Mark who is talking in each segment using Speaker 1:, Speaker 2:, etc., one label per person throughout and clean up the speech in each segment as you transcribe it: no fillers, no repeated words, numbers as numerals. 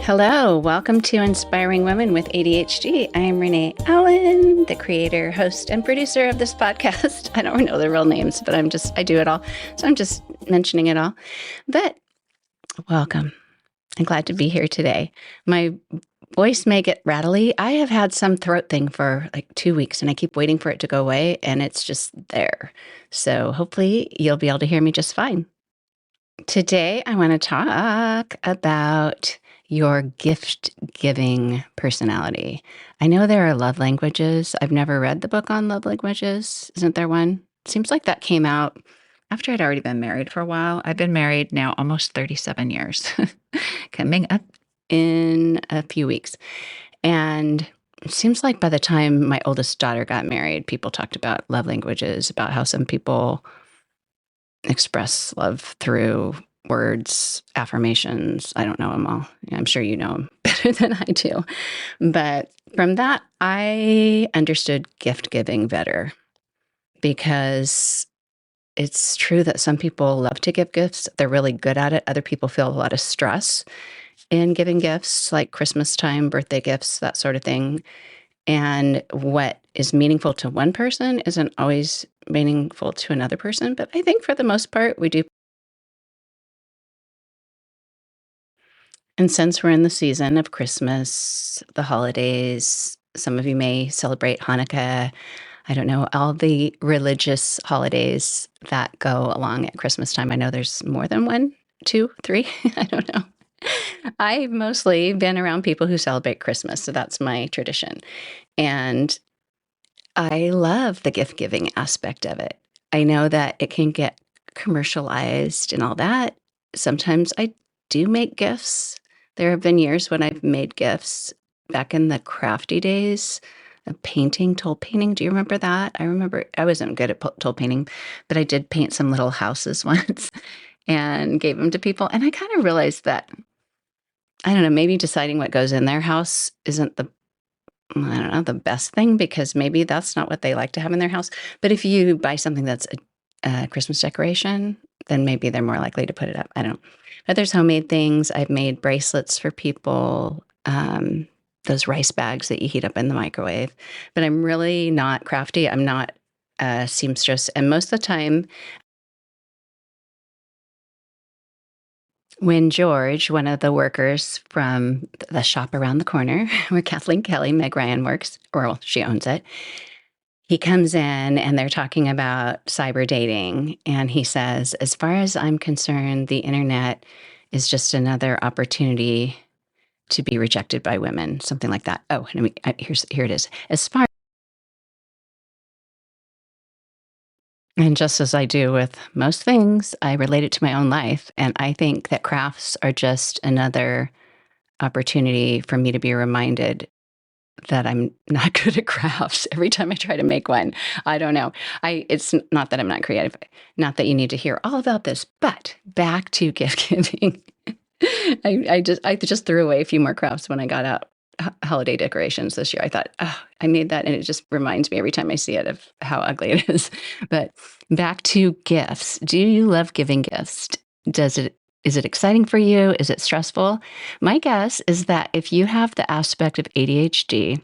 Speaker 1: Hello, welcome to Inspiring Women with ADHD. I am Renee Allen, the creator, host, and producer of this podcast. I don't know the real names, but I do it all. So I'm just mentioning it all. But welcome. I'm glad to be here today. My voice may get rattly. I have had some throat thing for like 2 weeks and I keep waiting for it to go away and it's just there. So hopefully you'll be able to hear me just fine. Today, I want to talk about your gift-giving personality. I know there are love languages. I've never read the book on love languages. Isn't there one? Seems like that came out after I'd already been married for a while. I've been married now almost 37 years, coming up in a few weeks. And it seems like by the time my oldest daughter got married, people talked about love languages, about how some people express love through words, affirmations. I don't know them all. I'm sure you know them better than I do. But from that, I understood gift giving better because it's true that some people love to give gifts. They're really good at it. Other people feel a lot of stress in giving gifts, like Christmas time, birthday gifts, that sort of thing. And what is meaningful to one person isn't always meaningful to another person. But I think for the most part, we do. And since we're in the season of Christmas, the holidays, some of you may celebrate Hanukkah. I don't know, all the religious holidays that go along at Christmas time. I know there's more than 1, 2, 3. I don't know. I've mostly been around people who celebrate Christmas, so that's my tradition. And I love the gift giving aspect of it. I know that it can get commercialized and all that. Sometimes I do make gifts. There have been years when I've made gifts back in the crafty days of painting, toll painting. Do you remember that? I remember I wasn't good at toll painting, but I did paint some little houses once and gave them to people. And I kind of realized that, I don't know, maybe deciding what goes in their house isn't the best thing because maybe that's not what they like to have in their house. But if you buy something that's a Christmas decoration, then maybe they're more likely to put it up. I don't know. But there's homemade things. I've made bracelets for people, those rice bags that you heat up in the microwave. But I'm really not crafty. I'm not a seamstress. And most of the time, when George, one of the workers from the shop around the corner where Kathleen Kelly, Meg Ryan works, or well, she owns it, he comes in and they're talking about cyber dating. And he says, as far as I'm concerned, the internet is just another opportunity to be rejected by women, something like that. Oh, here it is. And just as I do with most things, I relate it to my own life. And I think that crafts are just another opportunity for me to be reminded that I'm not good at crafts every time I try to make one. I don't know. It's not that I'm not creative, not that you need to hear all about this, but back to gift giving. I just threw away a few more crafts when I got out holiday decorations this year. I thought, oh, I made that. And it just reminds me every time I see it of how ugly it is. But back to gifts. Do you love giving gifts? Is it exciting for you? Is it stressful? My guess is that if you have the aspect of ADHD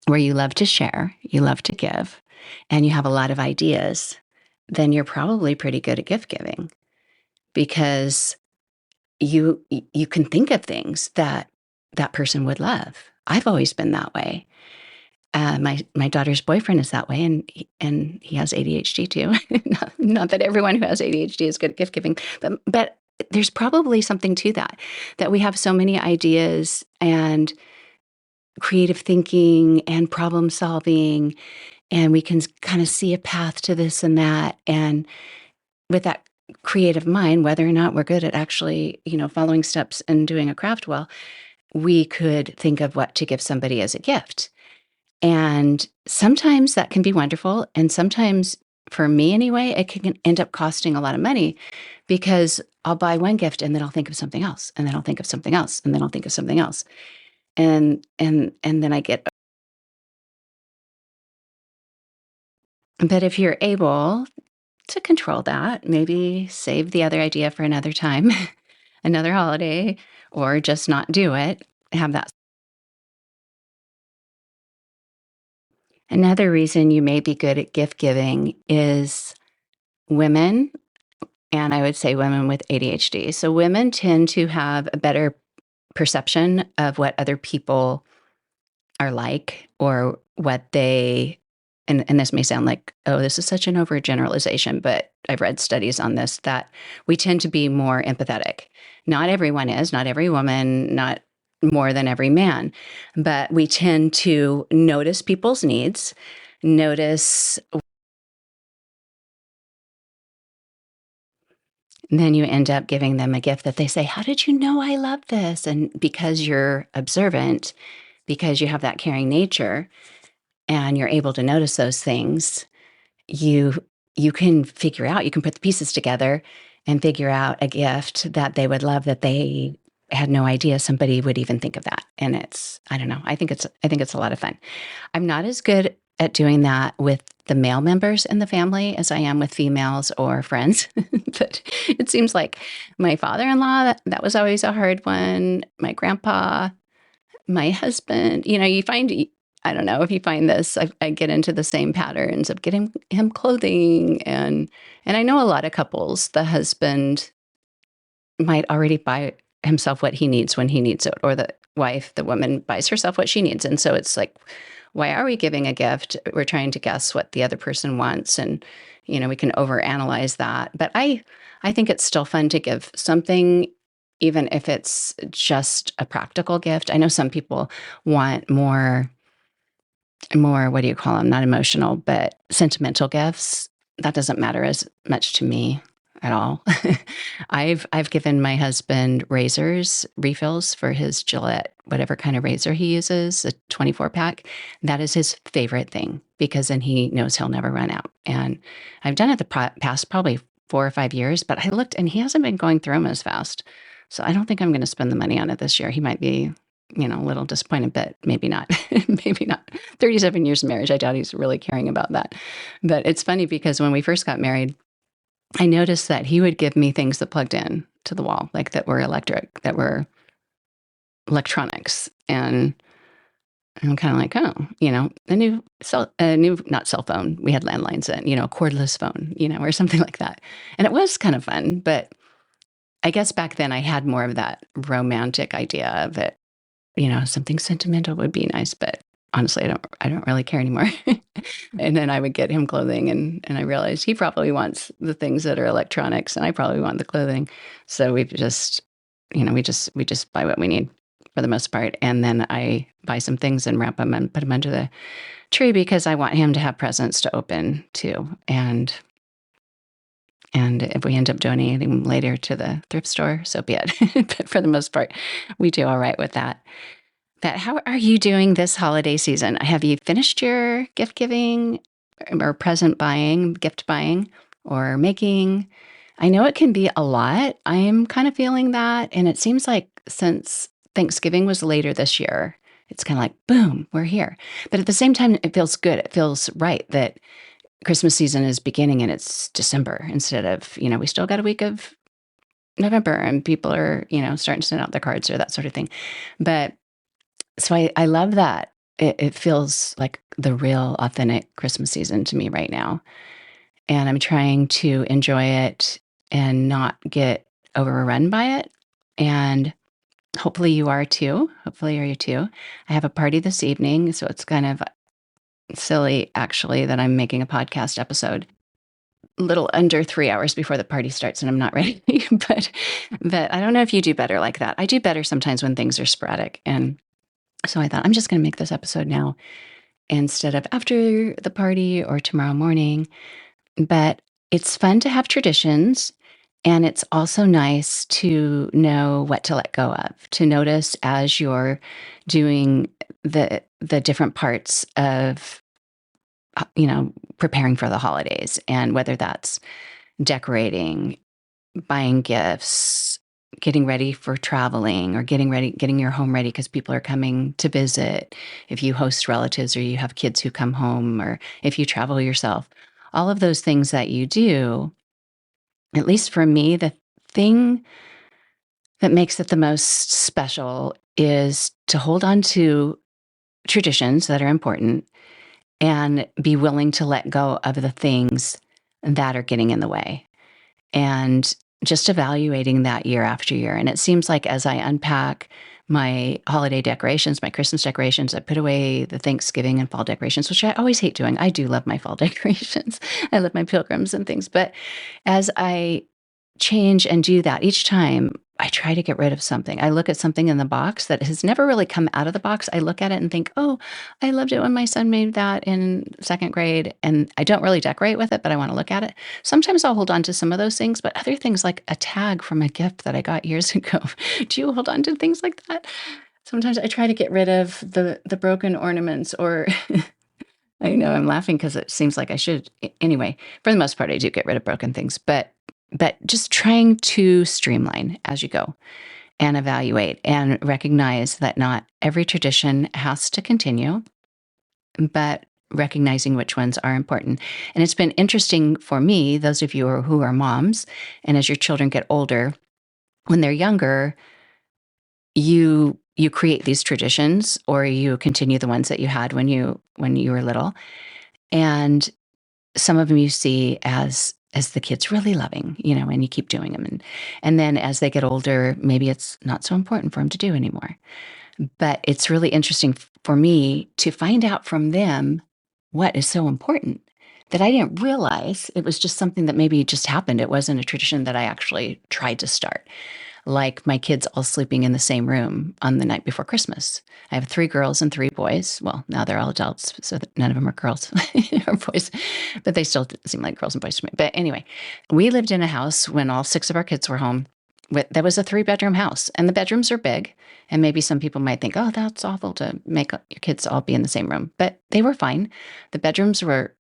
Speaker 1: where you love to share, you love to give, and you have a lot of ideas, then you're probably pretty good at gift giving because you can think of things that person would love. I've always been that way. My daughter's boyfriend is that way, and he has ADHD too. Not that everyone who has ADHD is good at gift giving, but there's probably something to that we have so many ideas and creative thinking and problem solving, and we can kind of see a path to this and that. And with that creative mind, whether or not we're good at actually, following steps and doing a craft well, we could think of what to give somebody as a gift. And sometimes that can be wonderful. And sometimes, for me anyway, it can end up costing a lot of money because I'll buy one gift and then I'll think of something else, and then I'll think of something else, and then I'll think of something else. And then I get But if you're able to control that, maybe save the other idea for another time, another holiday, or just not do it. Have that. Another reason you may be good at gift giving is women, and I would say women with ADHD. So women tend to have a better perception of what other people are like or what they and this may sound like, oh, this is such an overgeneralization, but I've read studies on this that we tend to be more empathetic. Not everyone is, not every woman, not more than every man, but we tend to notice people's needs, notice, and then you end up giving them a gift that they say, how did you know I love this? And because you're observant, because you have that caring nature, and you're able to notice those things, you you can figure out, you can put the pieces together and figure out a gift that they would love that they had no idea somebody would even think of that. And it's, I don't know, I think it's a lot of fun. I'm not as good at doing that with the male members in the family as I am with females or friends. But it seems like my father-in-law, that was always a hard one. My grandpa, my husband, you find, I don't know if you find this, I get into the same patterns of getting him clothing. And I know a lot of couples, the husband might already buy himself what he needs when he needs it, or the wife, the woman buys herself what she needs. And so it's like, why are we giving a gift? We're trying to guess what the other person wants. And, we can overanalyze that. But I think it's still fun to give something, even if it's just a practical gift. I know some people want more, what do you call them? Not emotional, but sentimental gifts. That doesn't matter as much to me at all. I've given my husband razors, refills for his Gillette, whatever kind of razor he uses, a 24 pack. That is his favorite thing because then he knows he'll never run out. And I've done it the past probably 4 or 5 years, but I looked and he hasn't been going through them as fast. So I don't think I'm going to spend the money on it this year. He might be, a little disappointed, but maybe not. Maybe not. 37 years of marriage, I doubt he's really caring about that. But it's funny because when we first got married, I noticed that he would give me things that plugged in to the wall, like that were electric, that were electronics. And I'm kind of like, oh, not cell phone. We had landlines then, a cordless phone, or something like that. And it was kind of fun. But I guess back then I had more of that romantic idea of it. Something sentimental would be nice, but honestly, I don't really care anymore. And then I would get him clothing and I realized he probably wants the things that are electronics and I probably want the clothing. So we just, we just buy what we need for the most part. And then I buy some things and wrap them and put them under the tree because I want him to have presents to open too. And if we end up donating later to the thrift store, so be it. But for the most part, we do all right with that. But how are you doing this holiday season? Have you finished your gift giving or present buying, gift buying, or making? I know it can be a lot. I'm kind of feeling that. And it seems like since Thanksgiving was later this year, it's kind of like, boom, we're here. But at the same time, it feels good. It feels right that Christmas season is beginning and it's December instead of, we still got a week of November and people are, starting to send out their cards or that sort of thing. But so I love that. It feels like the real authentic Christmas season to me right now. And I'm trying to enjoy it and not get overrun by it. And hopefully you are too. Hopefully you're you too. I have a party this evening. So it's kind of silly actually that I'm making a podcast episode a little under 3 hours before the party starts and I'm not ready. but I don't know if you do better like that. I do better sometimes when things are sporadic. And so I thought I'm just going to make this episode now instead of after the party or tomorrow morning. But it's fun to have traditions. And it's also nice to know what to let go of, to notice as you're doing the different parts of, preparing for the holidays. And whether that's decorating, buying gifts, getting ready for traveling, or getting your home ready because people are coming to visit. If you host relatives or you have kids who come home, or if you travel yourself, all of those things that you do, at least for me, the thing that makes it the most special is to hold on to traditions that are important and be willing to let go of the things that are getting in the way. And just evaluating that year after year. And it seems like as I unpack my holiday decorations, my Christmas decorations, I put away the Thanksgiving and fall decorations, which I always hate doing. I do love my fall decorations. I love my pilgrims and things. But as I change and do that each time, I try to get rid of something. I look at something in the box that has never really come out of the box. I look at it and think, oh, I loved it when my son made that in second grade. And I don't really decorate with it, but I want to look at it. Sometimes I'll hold on to some of those things, but other things like a tag from a gift that I got years ago. Do you hold on to things like that? Sometimes I try to get rid of the broken ornaments or I know I'm laughing because it seems like I should. Anyway, for the most part, I do get rid of broken things, but just trying to streamline as you go and evaluate and recognize that not every tradition has to continue, but recognizing which ones are important. And it's been interesting for me, those of you who are moms, and as your children get older, when they're younger, you create these traditions or you continue the ones that you had when you were little. And some of them you see as the kids really loving, and you keep doing them. And then as they get older, maybe it's not so important for them to do anymore. But it's really interesting for me to find out from them what is so important that I didn't realize. It was just something that maybe just happened. It wasn't a tradition that I actually tried to start. Like my kids all sleeping in the same room on the night before Christmas. I have 3 girls and 3 boys. Well, now they're all adults, so that none of them are girls or boys, but they still seem like girls and boys to me. But anyway, we lived in a house when all 6 of our kids were home. That was a 3-bedroom house, and the bedrooms are big. And maybe some people might think, oh, that's awful to make your kids all be in the same room. But they were fine. The bedrooms were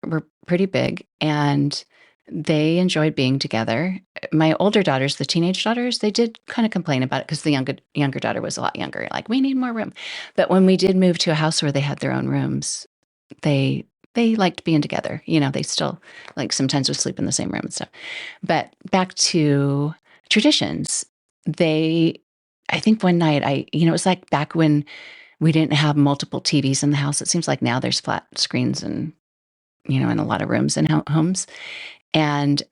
Speaker 1: pretty big, and they enjoyed being together. My older daughters, the teenage daughters, they did kind of complain about it because the younger daughter was a lot younger. Like, we need more room. But when we did move to a house where they had their own rooms, they liked being together. They still like sometimes would sleep in the same room and stuff. But back to traditions, I think one night it was like back when we didn't have multiple TVs in the house. It seems like now there's flat screens and in a lot of rooms and homes. And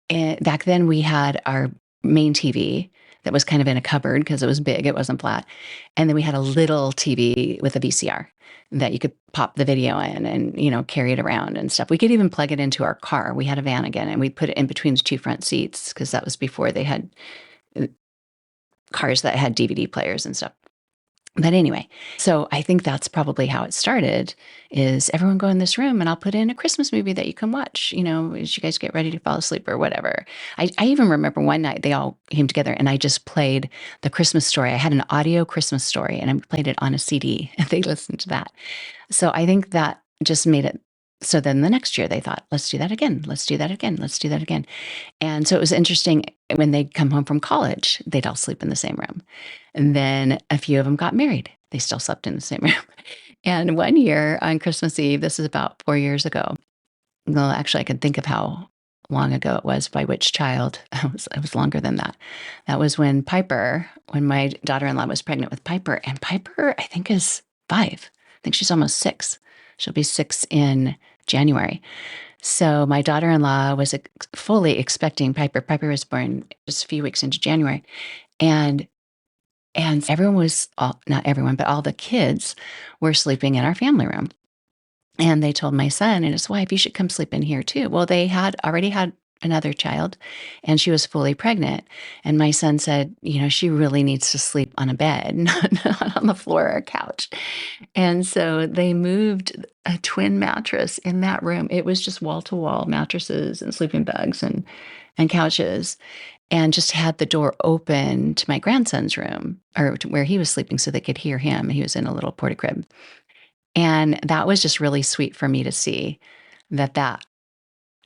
Speaker 1: back then we had our main TV that was kind of in a cupboard because it was big, it wasn't flat. And then we had a little TV with a VCR that you could pop the video in and, carry it around and stuff. We could even plug it into our car. We had a van again, and we'd put it in between the 2 front seats because that was before they had cars that had DVD players and stuff. But anyway, so I think that's probably how it started, is everyone go in this room and I'll put in a Christmas movie that you can watch, as you guys get ready to fall asleep or whatever. I even remember one night they all came together and I just played the Christmas story. I had an audio Christmas story and I played it on a CD and they listened to that. So I think that just made it. So then the next year they thought, let's do that again. Let's do that again. Let's do that again. And so it was interesting when they'd come home from college, they'd all sleep in the same room. And then a few of them got married. They still slept in the same room. And one year on Christmas Eve, this is about 4 years ago. Well, actually, I can think of how long ago it was by which child. It was longer than that. That was when my daughter-in-law was pregnant with Piper. And Piper, I think, is 5. I think she's almost 6. She'll be 6 in January. So my daughter-in-law was fully expecting Piper. Piper was born just a few weeks into January. And everyone not everyone, but all the kids were sleeping in our family room. And they told my son and his wife, you should come sleep in here too. Well, they had already had another child and she was fully pregnant. And my son said, she really needs to sleep on a bed, not on the floor or a couch. And so they moved a twin mattress in that room. It was just wall to wall mattresses and sleeping bags and couches, and just had the door open to my grandson's room or to where he was sleeping so they could hear him. He was in a little porta crib. And that was just really sweet for me to see that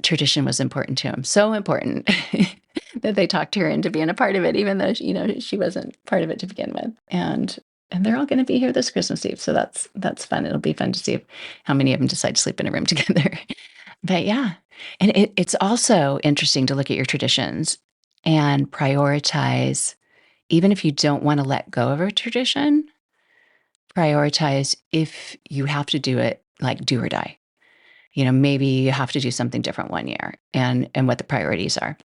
Speaker 1: tradition was important to him. So important that they talked her into being a part of it, even though, she wasn't part of it to begin with. And they're all going to be here this Christmas Eve. So that's fun. It'll be fun to see how many of them decide to sleep in a room together. But yeah, and it's also interesting to look at your traditions and prioritize, even if you don't want to let go of a tradition, prioritize if you have to do it, like do or die. Maybe you have to do something different one year, and what the priorities are.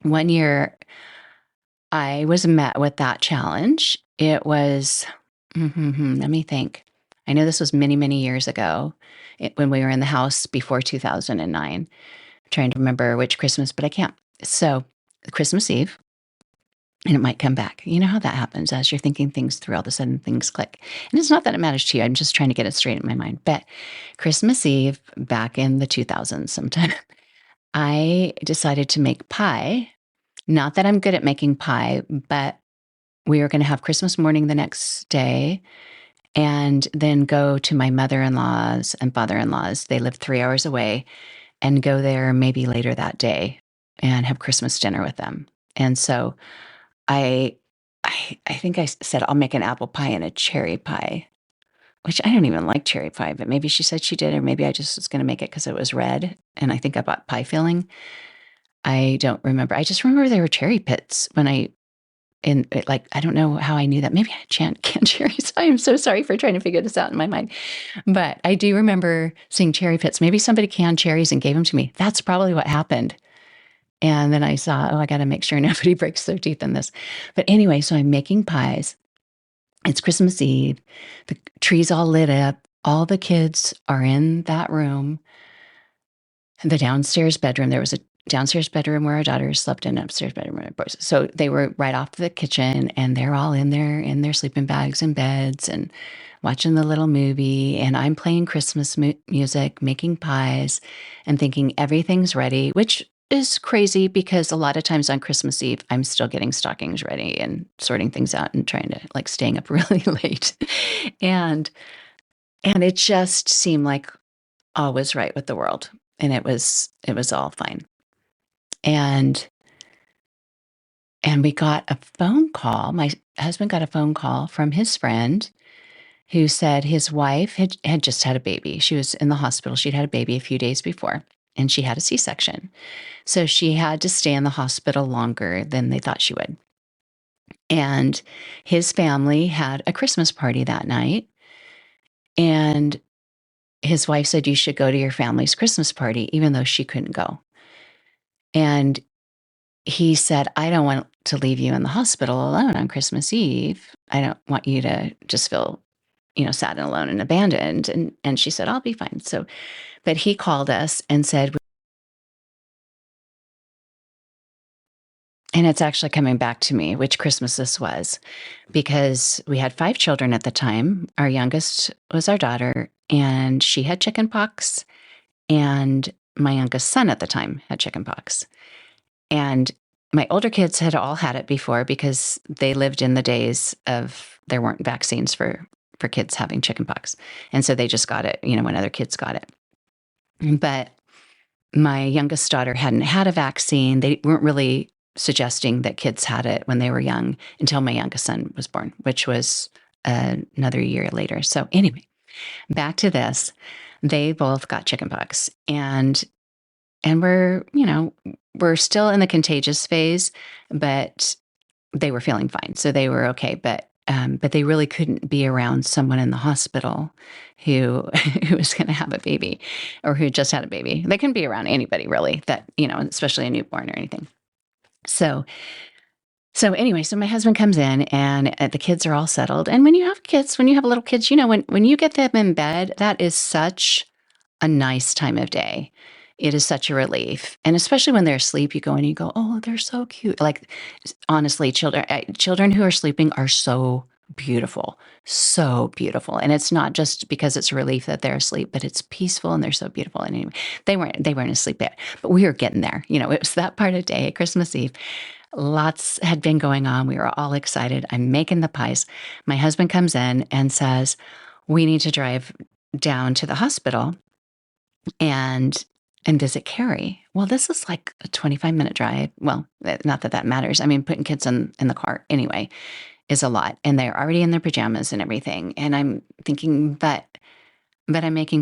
Speaker 1: One year I was met with that challenge. It was, let me think. I know this was many, many years ago, when we were in the house before 2009. I'm trying to remember which Christmas, but I can't. So, Christmas Eve, and it might come back. You know how that happens as you're thinking things through, all of a sudden things click. And it's not that it matters to you. I'm just trying to get it straight in my mind. But Christmas Eve, back in the 2000s sometime, I decided to make pie. Not that I'm good at making pie, but we were going to have Christmas morning the next day and then go to my mother in law's and father in law's. They lived 3 hours away, and go there maybe later that day and have Christmas dinner with them. And so I, I think I said, I'll make an apple pie and a cherry pie, which I don't even like cherry pie, but maybe she said she did, or maybe I just was going to make it because it was red. And I think I bought pie filling. I don't remember. I just remember there were cherry pits when like, I don't know how I knew that. Maybe I had canned cherries. I am so sorry for trying to figure this out in my mind. But I do remember seeing cherry pits. Maybe somebody canned cherries and gave them to me. That's probably what happened. And then I saw, I got to make sure nobody breaks their teeth in this. But anyway, so I'm making pies. It's Christmas Eve. The tree's all lit up. All the kids are in that room. The downstairs bedroom, there was a downstairs bedroom where our daughters slept in, upstairs bedroom where our boys. So they were right off the kitchen, and they're all in their sleeping bags and beds and watching the little movie. And I'm playing Christmas music, making pies, and thinking everything's ready, which is crazy because a lot of times on Christmas Eve, I'm still getting stockings ready and sorting things out and trying to, like, staying up really late. And it just seemed like all was right with the world, and it was all fine. And we got a phone call. My husband got a phone call from his friend who said his wife had just had a baby. She was in the hospital. She'd had a baby a few days before, and she had a C-section. So she had to stay in the hospital longer than they thought she would. And his family had a Christmas party that night. And his wife said, you should go to your family's Christmas party, even though she couldn't go. And he said, I don't want to leave you in the hospital alone on Christmas Eve. I don't want you to just feel, sad and alone and abandoned. And she said, I'll be fine. So, but he called us and said, and it's actually coming back to me which Christmas this was, because we had 5 children at the time. Our youngest was our daughter, and she had chicken pox. And my youngest son at the time had chicken pox. And my older kids had all had it before because they lived in the days of there weren't vaccines for kids having chickenpox. And so they just got it, when other kids got it. But my youngest daughter hadn't had a vaccine. They weren't really suggesting that kids had it when they were young until my youngest son was born, which was another year later. So anyway, back to this. They both got chickenpox, and we're still in the contagious phase, but they were feeling fine. So they were okay. But they really couldn't be around someone in the hospital who who was going to have a baby or who just had a baby. They couldn't be around anybody really that, especially a newborn or anything. So anyway, so my husband comes in, and the kids are all settled. And when you have little kids, when you get them in bed, that is such a nice time of day. It is such a relief. And especially when they're asleep, you go and you go, oh, they're so cute. Like, honestly, children who are sleeping are so beautiful, so beautiful. And it's not just because it's a relief that they're asleep, but it's peaceful and they're so beautiful. And anyway, they weren't asleep yet, but we were getting there. It was that part of day, Christmas Eve. Lots had been going on. We were all excited. I'm making the pies. My husband comes in and says, we need to drive down to the hospital and visit Carrie. Well, this is like a 25-minute drive. Well, not that that matters. I mean, putting kids in the car anyway is a lot, and they're already in their pajamas and everything. And I'm thinking, but I'm making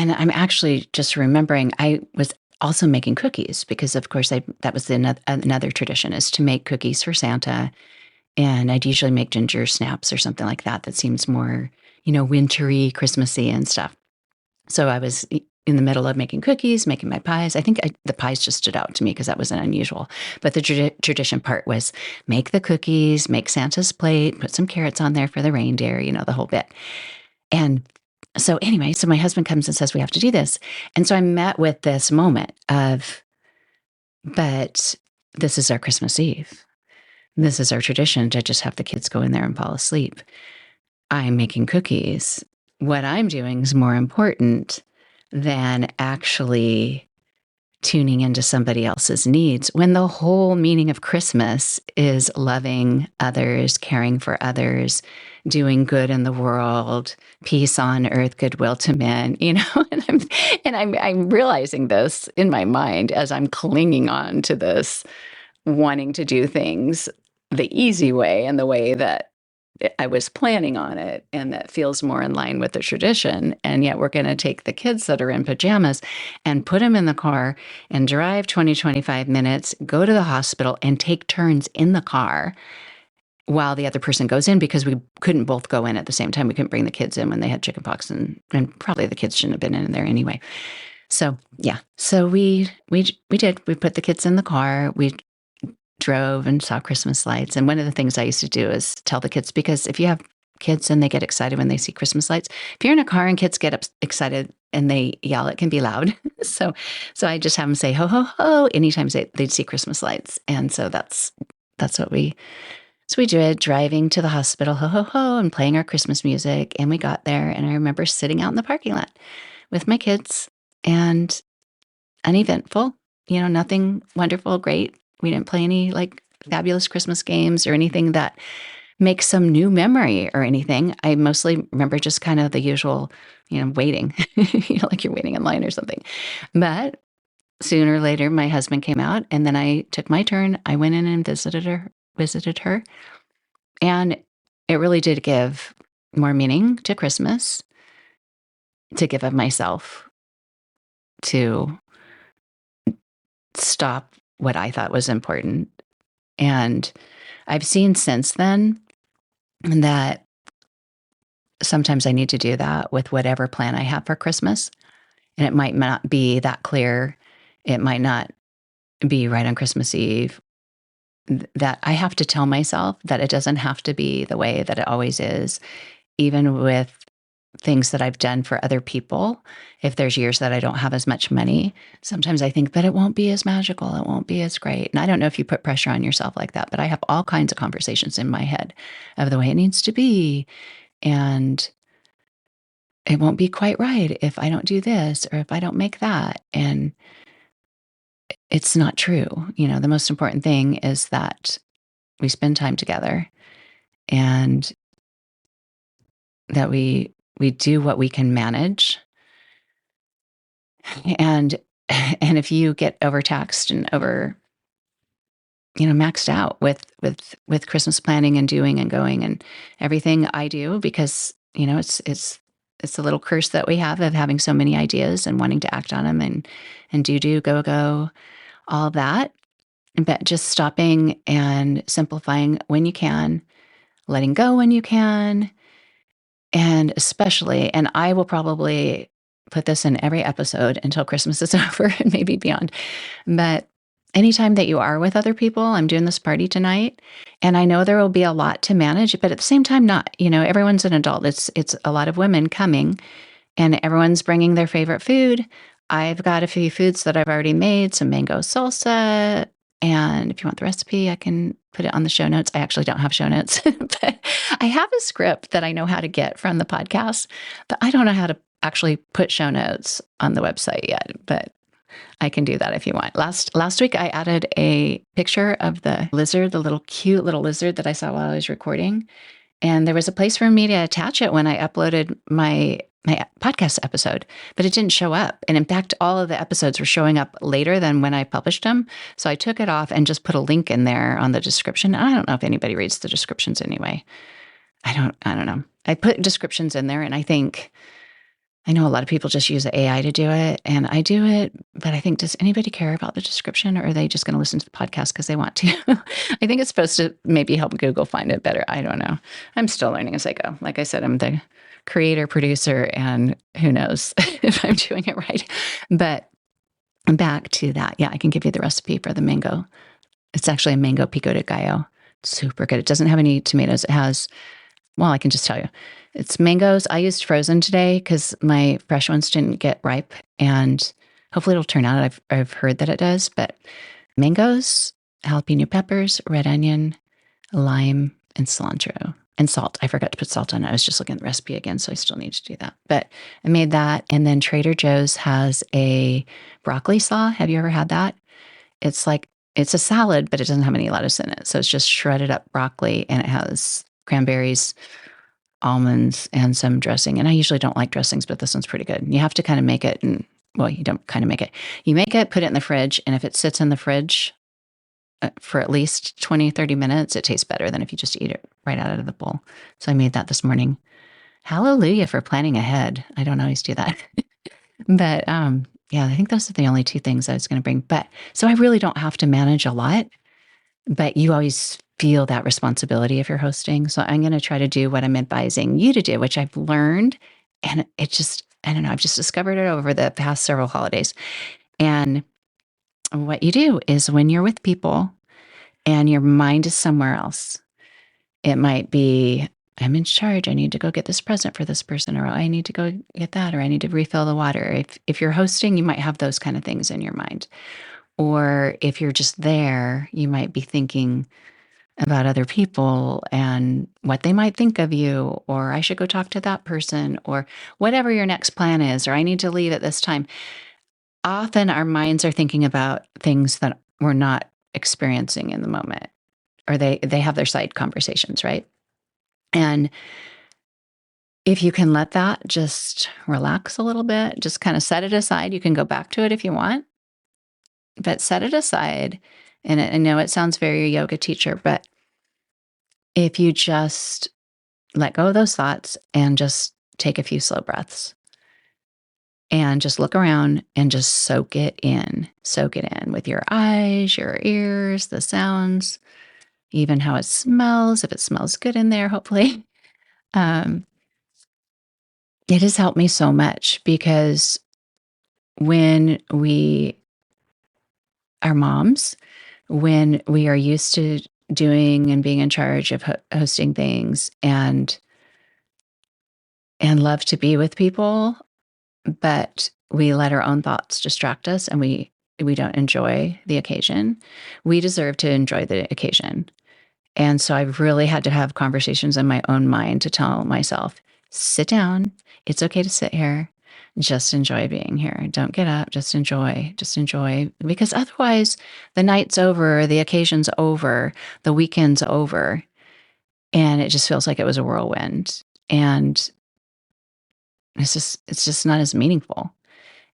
Speaker 1: And I'm actually just remembering I was also making cookies because, of course, that was another tradition is to make cookies for Santa. And I'd usually make ginger snaps or something like that. That seems more, wintry, Christmassy and stuff. So I was in the middle of making cookies, making my pies. I think the pies just stood out to me because that wasn't unusual. But the tradition part was make the cookies, make Santa's plate, put some carrots on there for the reindeer, the whole bit. And so anyway, so my husband comes and says, we have to do this. And so I'm met with this moment of, but this is our Christmas Eve. This is our tradition to just have the kids go in there and fall asleep. I'm making cookies. What I'm doing is more important than actually tuning into somebody else's needs when the whole meaning of Christmas is loving others, caring for others, doing good in the world, peace on earth, goodwill to men, and I'm realizing this in my mind as I'm clinging on to this, wanting to do things the easy way and the way that I was planning on it and that feels more in line with the tradition. And yet we're going to take the kids that are in pajamas and put them in the car and drive 20, 25 minutes, go to the hospital and take turns in the car while the other person goes in because we couldn't both go in at the same time. We couldn't bring the kids in when they had chickenpox and probably the kids shouldn't have been in there anyway. So yeah, so we did. We put the kids in the car. We drove and saw Christmas lights. And one of the things I used to do is tell the kids, because if you have kids and they get excited when they see Christmas lights, if you're in a car and kids get excited and they yell, it can be loud. So I just have them say ho ho ho anytime they'd see Christmas lights. And so that's what we did, driving to the hospital, ho ho ho, and playing our Christmas music. And we got there, and I remember sitting out in the parking lot with my kids, and uneventful, nothing wonderful, great. We didn't play any fabulous Christmas games or anything that makes some new memory or anything. I mostly remember just kind of the usual, waiting, like you're waiting in line or something. But sooner or later, my husband came out, and then I took my turn. I went in and visited her. And it really did give more meaning to Christmas, to give of myself, to stop what I thought was important. And I've seen since then that sometimes I need to do that with whatever plan I have for Christmas. And it might not be that clear. It might not be right on Christmas Eve. That I have to tell myself that it doesn't have to be the way that it always is, even with things that I've done for other people. If there's years that I don't have as much money, sometimes I think, but it won't be as magical. It won't be as great. And I don't know if you put pressure on yourself like that, but I have all kinds of conversations in my head of the way it needs to be. And it won't be quite right if I don't do this or if I don't make that. And it's not true. The most important thing is that we spend time together and that we do what we can manage. And if you get overtaxed and maxed out with Christmas planning and doing and going and everything I do, because, it's a little curse that we have of having so many ideas and wanting to act on them and do, go, all of that. But just stopping and simplifying when you can, letting go when you can. And especially, and I will probably put this in every episode until Christmas is over and maybe beyond. But anytime that you are with other people, I'm doing this party tonight, and I know there will be a lot to manage, but at the same time, not, everyone's an adult. It's a lot of women coming, and everyone's bringing their favorite food. I've got a few foods that I've already made, some mango salsa. And if you want the recipe, I can put it on the show notes. I actually don't have show notes, but I have a script that I know how to get from the podcast, but I don't know how to actually put show notes on the website yet, but I can do that if you want. Last week, I added a picture of the lizard, the little cute little lizard that I saw while I was recording. And there was a place for me to attach it when I uploaded my podcast episode, but it didn't show up. And in fact, all of the episodes were showing up later than when I published them. So I took it off and just put a link in there on the description. I don't know if anybody reads the descriptions anyway. I don't know. I put descriptions in there, and I think I know a lot of people just use AI to do it, and I do it, but I think, does anybody care about the description, or are they just going to listen to the podcast because they want to? I think it's supposed to maybe help Google find it better. I don't know. I'm still learning as I go. Like I said, I'm the creator, producer, and who knows if I'm doing it right. But back to that. Yeah, I can give you the recipe for the mango. It's actually a mango pico de gallo. Super good. It doesn't have any tomatoes. It has, well, I can just tell you. It's mangoes. I used frozen today because my fresh ones didn't get ripe, and hopefully it'll turn out. I've heard that it does, but mangoes, jalapeno peppers, red onion, lime, and cilantro, and salt. I forgot to put salt on it. I was just looking at the recipe again, so I still need to do that. But I made that, and then Trader Joe's has a broccoli slaw. Have you ever had that? It's like, it's a salad, but it doesn't have any lettuce in it. So it's just shredded up broccoli, and it has cranberries, almonds, and some dressing. And I usually don't like dressings, but this one's pretty good. You have to kind of make it, and well, you don't kind of make it. You make it, put it in the fridge, and if it sits in the fridge for at least 20, 30 minutes, it tastes better than if you just eat it right out of the bowl. So I made that this morning. Hallelujah for planning ahead. I don't always do that. But yeah, I think those are the only two things I was going to bring. But so I really don't have to manage a lot, but you always feel that responsibility if you're hosting. So I'm going to try to do what I'm advising you to do, which I've learned. And it just, I don't know, I've just discovered it over the past several holidays. And what you do is, when you're with people and your mind is somewhere else, it might be, I'm in charge. I need to go get this present for this person, or I need to go get that, or I need to refill the water. If you're hosting, you might have those kind of things in your mind. Or if you're just there, you might be thinking about other people and what they might think of you, or I should go talk to that person, or whatever your next plan is, or I need to leave at this time. Often our minds are thinking about things that we're not experiencing in the moment, or they have their side conversations, right? And if you can let that just relax a little bit, just kind of set it aside. You can go back to it if you want, but set it aside. And I know it sounds very yoga teacher, but if you just let go of those thoughts and just take a few slow breaths and just look around and just soak it in with your eyes, your ears, the sounds, even how it smells, if it smells good in there, hopefully. Um, it has helped me so much, because when we are moms, when we are used to doing and being in charge of hosting things, and love to be with people, but we let our own thoughts distract us, and we don't enjoy the occasion. We deserve to enjoy the occasion. And so I've really had to have conversations in my own mind to tell myself, sit down. It's okay to sit here. Just enjoy being here. Don't get up. Just enjoy. Just enjoy. Because otherwise, the night's over, the occasion's over, the weekend's over, and it just feels like it was a whirlwind. And it's just not as meaningful.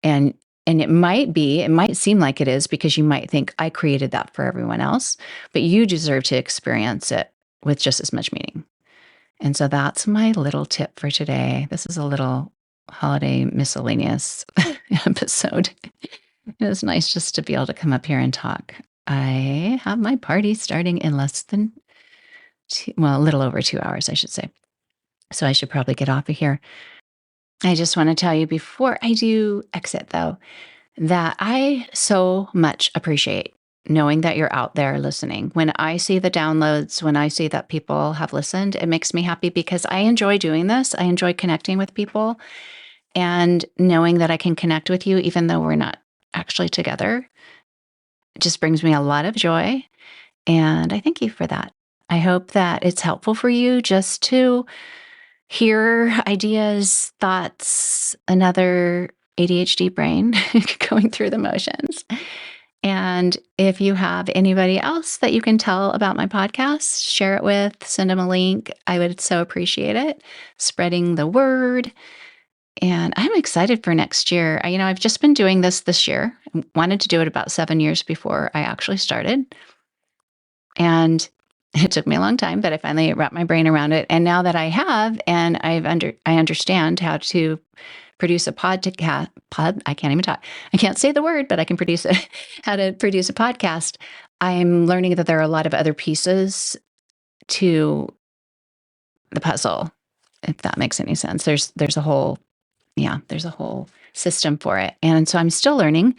Speaker 1: And it might seem like it is, because you might think, I created that for everyone else, but you deserve to experience it with just as much meaning. And so that's my little tip for today. This is a little holiday miscellaneous episode. It was nice just to be able to come up here and talk. I have my party starting in less than a little over 2 hours, I should say. So I should probably get off of here. I just want to tell you before I do exit, though, that I so much appreciate knowing that you're out there listening. When I see the downloads, when I see that people have listened, it makes me happy, because I enjoy doing this. I enjoy connecting with people, and knowing that I can connect with you even though we're not actually together, it just brings me a lot of joy. And I thank you for that. I hope that it's helpful for you just to hear ideas, thoughts, another ADHD brain going through the motions. And if you have anybody else that you can tell about my podcast, share it with, send them a link. I would so appreciate it. Spreading the word. And I'm excited for next year. I've just been doing this year. I wanted to do it about 7 years before I actually started. And It took me a long time, but I finally wrapped my brain around it. And now that I have, and I understand how to produce a podcast. I can't even talk. I can't say the word, but I can produce it. How to produce a podcast. I'm learning that there are a lot of other pieces to the puzzle, if that makes any sense. There's a whole there's a whole system for it. And so I'm still learning.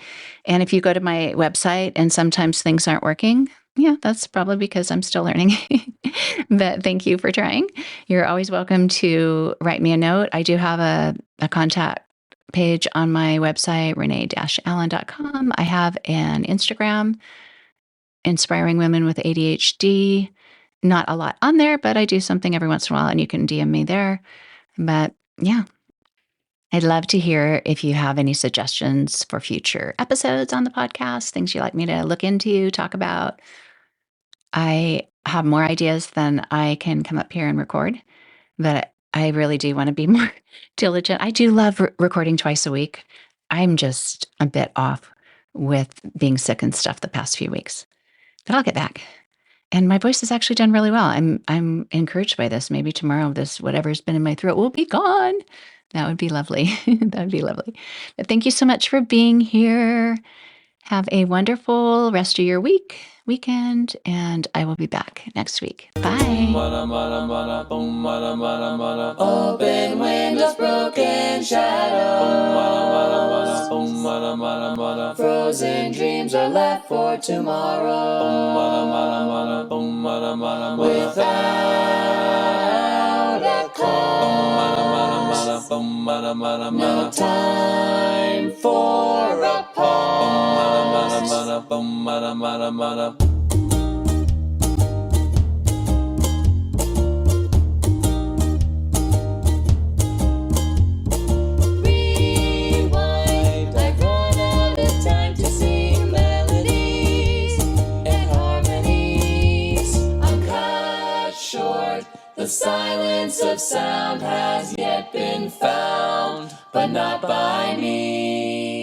Speaker 1: And if you go to my website and sometimes things aren't working, that's probably because I'm still learning. But thank you for trying. You're always welcome to write me a note. I do have a contact page on my website, renee-allen.com. I have an Instagram, Inspiring Women with ADHD. Not a lot on there, but I do something every once in a while, and you can DM me there. But yeah, I'd love to hear if you have any suggestions for future episodes on the podcast, things you'd like me to look into, talk about. I have more ideas than I can come up here and record, but I really do want to be more diligent. I do love recording twice a week. I'm just a bit off with being sick and stuff the past few weeks, but I'll get back. And my voice has actually done really well. I'm encouraged by this. Maybe tomorrow, this whatever's been in my throat will be gone. That would be lovely. That would be lovely. But thank you so much for being here. Have a wonderful rest of your weekend, and I will be back next week. Bye.
Speaker 2: Open windows, broken shadows. Frozen dreams are left for tomorrow. Without a cause, no time for a pause. The silence of sound has yet been found, but not by me.